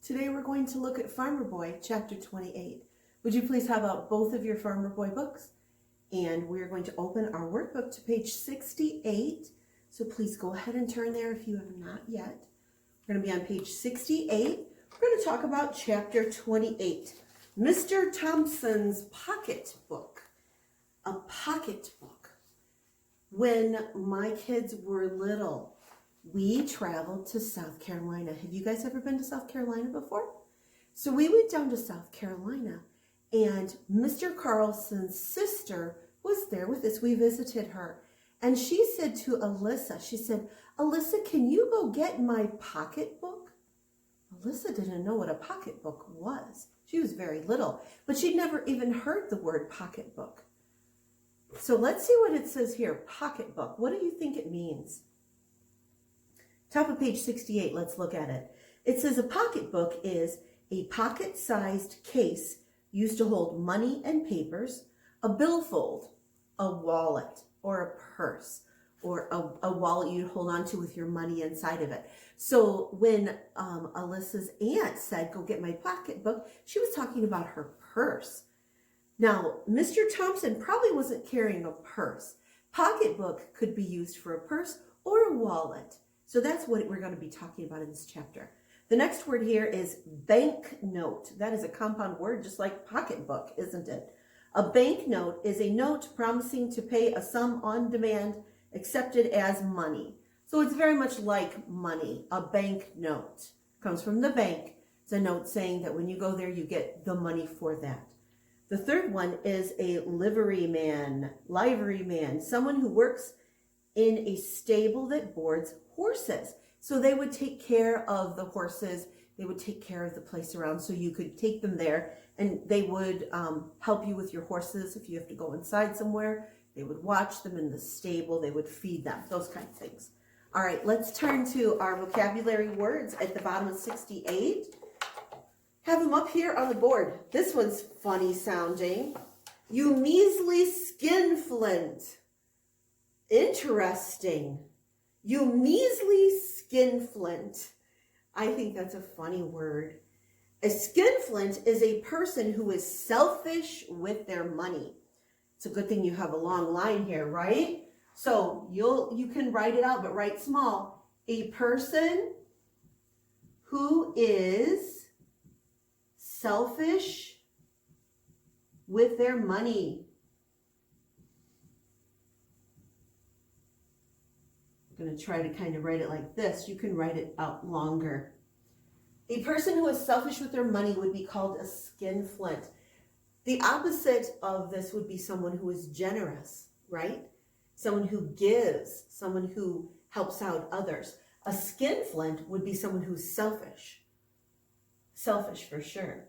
Today we're going to look at Farmer Boy, chapter 28. Would you please have out both of your Farmer Boy books? And we're going to open our workbook to page 68. So please go ahead and turn there if you have not yet. We're going to be on page 68. We're going to talk about chapter 28, Mr. Thompson's pocketbook. A pocketbook. When my kids were little, we traveled to South Carolina. Have you guys ever been to South Carolina before? So we went down to South Carolina, and Mr. Carlson's sister was there with us. We visited her, and she said to Alyssa, she said, "Alyssa, can you go get my pocketbook?" Alyssa didn't know what a pocketbook was. She was very little, but she'd never even heard the word pocketbook. So let's see what it says here, pocketbook. What do you think it means? Top of page 68, let's look at it. It says a pocketbook is a pocket-sized case used to hold money and papers, a billfold, a wallet, or a purse, or a wallet you'd hold on to with your money inside of it. So when Alyssa's aunt said, "Go get my pocketbook," she was talking about her purse. Now, Mr. Thompson probably wasn't carrying a purse. Pocketbook could be used for a purse or a wallet. So that's what we're going to be talking about in this chapter. The next word here is banknote. That is a compound word, just like pocketbook, isn't it? A banknote is a note promising to pay a sum on demand accepted as money. So it's very much like money. A banknote comes from the bank. It's a note saying that when you go there, you get the money for that. The third one is a liveryman, someone who works in a stable that boards horses. So they would take care of the horses. They would take care of the place around so you could take them there, and they would help you with your horses. If you have to go inside somewhere, they would watch them in the stable. They would feed them, those kind of things. All right, let's turn to our vocabulary words at the bottom of 68. Have them up here on the board. This one's funny sounding. You measly skinflint. Interesting. You measly skinflint. I think that's a funny word. A skinflint is a person who is selfish with their money. It's a good thing you have a long line here, right? So you can write it out, but write small. A person who is selfish with their money. I'm going to try to kind of write it like this. You can write it out longer. A person who is selfish with their money would be called a skinflint. The opposite of this would be someone who is generous, right? Someone who gives, someone who helps out others. A skinflint would be someone who's selfish. Selfish for sure.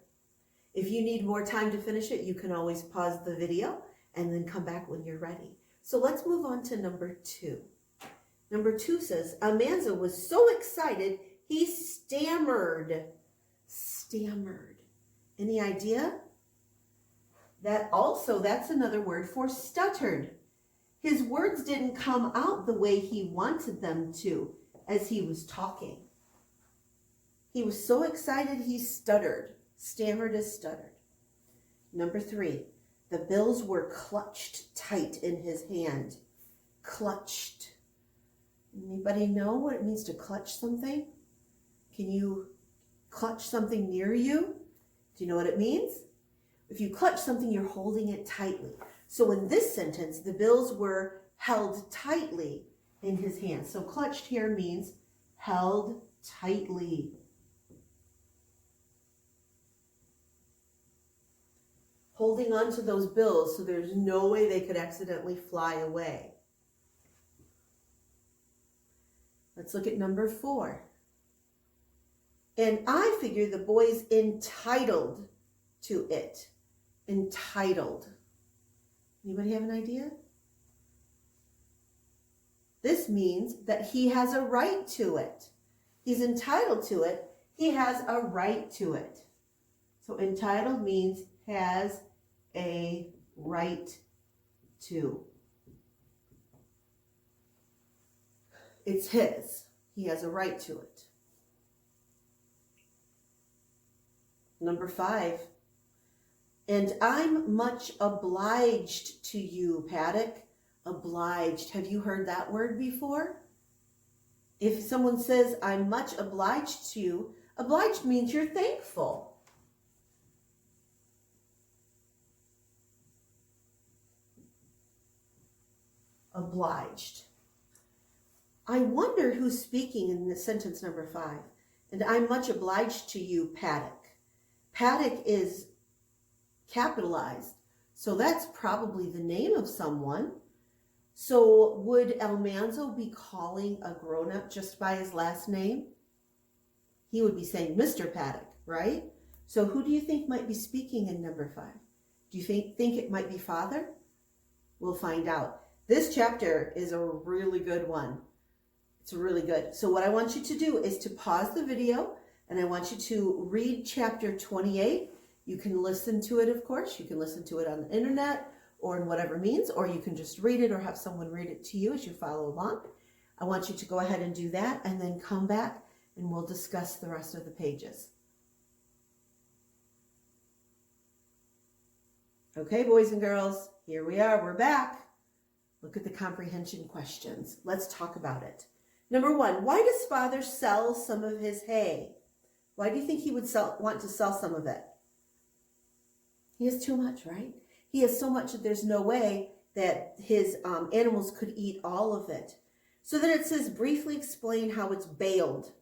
If you need more time to finish it, you can always pause the video and then come back when you're ready. So let's move on to number 2. Number 2 says, Amanza was so excited, he stammered. Stammered. Any idea? That's another word for stuttered. His words didn't come out the way he wanted them to as he was talking. He was so excited, he stuttered. Stammered is stuttered. Number 3, the bills were clutched tight in his hand. Clutched. Anybody know what it means to clutch something? Can you clutch something near you? Do you know what it means? If you clutch something, you're holding it tightly. So in this sentence, the bills were held tightly in his hand. So clutched here means held tightly. Holding on to those bills so there's no way they could accidentally fly away. Let's look at number 4. And I figure the boy's entitled to it. Entitled. Anybody have an idea? This means that he has a right to it. He's entitled to it. He has a right to it. So entitled means has a right to. It's his. He has a right to it. Number 5. And I'm much obliged to you, Paddock. Obliged. Have you heard that word before? If someone says, I'm much obliged to you, obliged means you're thankful. Obliged. I wonder who's speaking in the sentence number 5. And I'm much obliged to you, Paddock. Paddock is capitalized, so that's probably the name of someone. So would Almanzo be calling a grown-up just by his last name? He would be saying Mr. Paddock, right? So who do you think might be speaking in number 5? Do you think it might be Father? We'll find out. This chapter is a really good one. It's really good. So what I want you to do is to pause the video, and I want you to read chapter 28. You can listen to it, of course. You can listen to it on the internet or in whatever means, or you can just read it or have someone read it to you as you follow along. I want you to go ahead and do that and then come back and we'll discuss the rest of the pages. Okay, boys and girls, here we are. We're back. Look at the comprehension questions. Let's talk about it. Number 1, why does Father sell some of his hay? Why do you think he would want to sell some of it? He has too much, right? He has so much that there's no way that his animals could eat all of it. So then it says, briefly explain how it's baled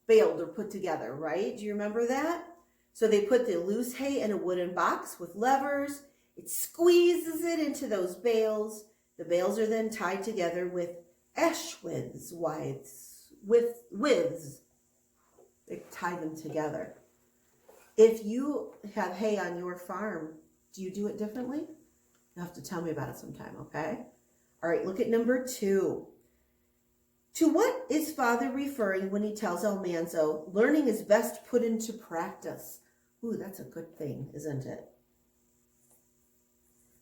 or put together, right? Do you remember that? So they put the loose hay in a wooden box with levers. It squeezes it into those bales. The bales are then tied together with ash withes. They tie them together. If you have hay on your farm, do you do it differently? You'll have to tell me about it sometime, okay? All right, look at number 2. To what is Father referring when he tells Almanzo, learning is best put into practice? Ooh, that's a good thing, isn't it?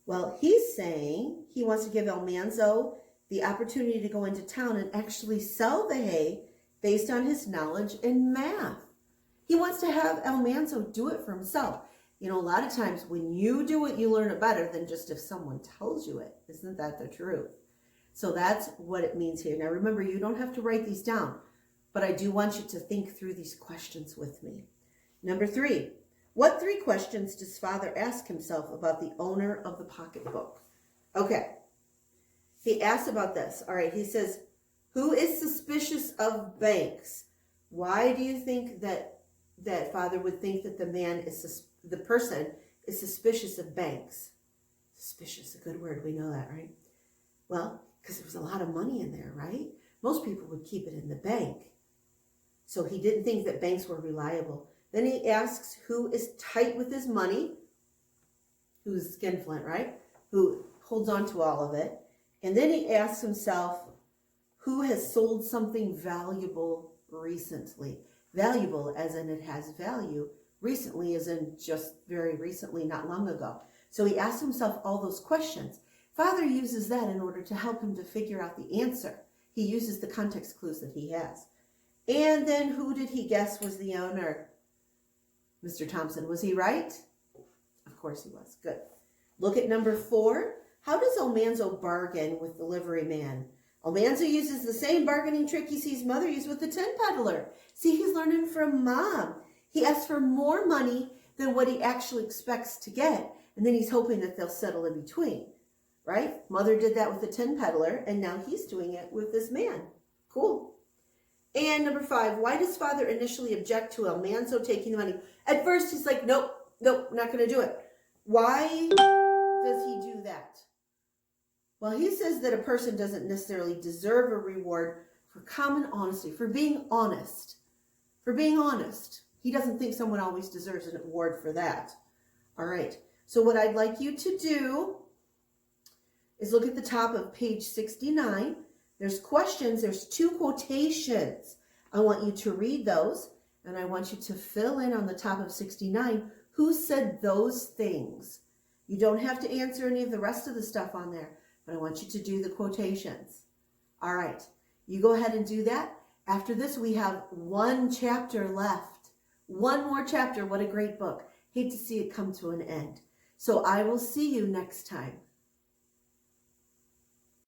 Well, he's saying he wants to give Almanzo the opportunity to go into town and actually sell the hay based on his knowledge in math. He wants to have Almanzo do it for himself. You know, a lot of times when you do it, you learn it better than just if someone tells you it. Isn't that the truth? So that's what it means here. Now remember, you don't have to write these down, but I do want you to think through these questions with me. Number 3, what 3 questions does Father ask himself about the owner of the pocketbook? Okay, he asks about this. All right, he says, who is suspicious of banks? Why do you think that Father would think that the person is suspicious of banks? Suspicious, a good word. We know that, right? Well, because there was a lot of money in there, right? Most people would keep it in the bank. So he didn't think that banks were reliable. Then he asks who is tight with his money, who's skinflint, right? Who holds on to all of it. And then he asks himself who has sold something valuable recently. Valuable as in it has value. Recently as in just very recently, not long ago. So he asks himself all those questions. Father uses that in order to help him to figure out the answer. He uses the context clues that he has. And then who did he guess was the owner? Mr. Thompson. Was he right? Of course he was. Good. Look at number 4. How does Almanzo bargain with the livery man? Almanzo uses the same bargaining trick he sees Mother use with the tin peddler. See, he's learning from Mom. He asks for more money than what he actually expects to get, and then he's hoping that they'll settle in between, right? Mother did that with the tin peddler, and now he's doing it with this man. Cool. And number 5, why does Father initially object to Almanzo taking the money? At first, he's like, nope, not going to do it. Why does he do that? Well, he says that a person doesn't necessarily deserve a reward for common honesty, for being honest. For being honest. He doesn't think someone always deserves an award for that. All right. So what I'd like you to do is look at the top of page 69. There's questions. There's 2 quotations. I want you to read those, and I want you to fill in on the top of 69 who said those things. You don't have to answer any of the rest of the stuff on there, but I want you to do the quotations. All right. You go ahead and do that. After this, we have 1 chapter left. One more chapter. What a great book. Hate to see it come to an end. So I will see you next time.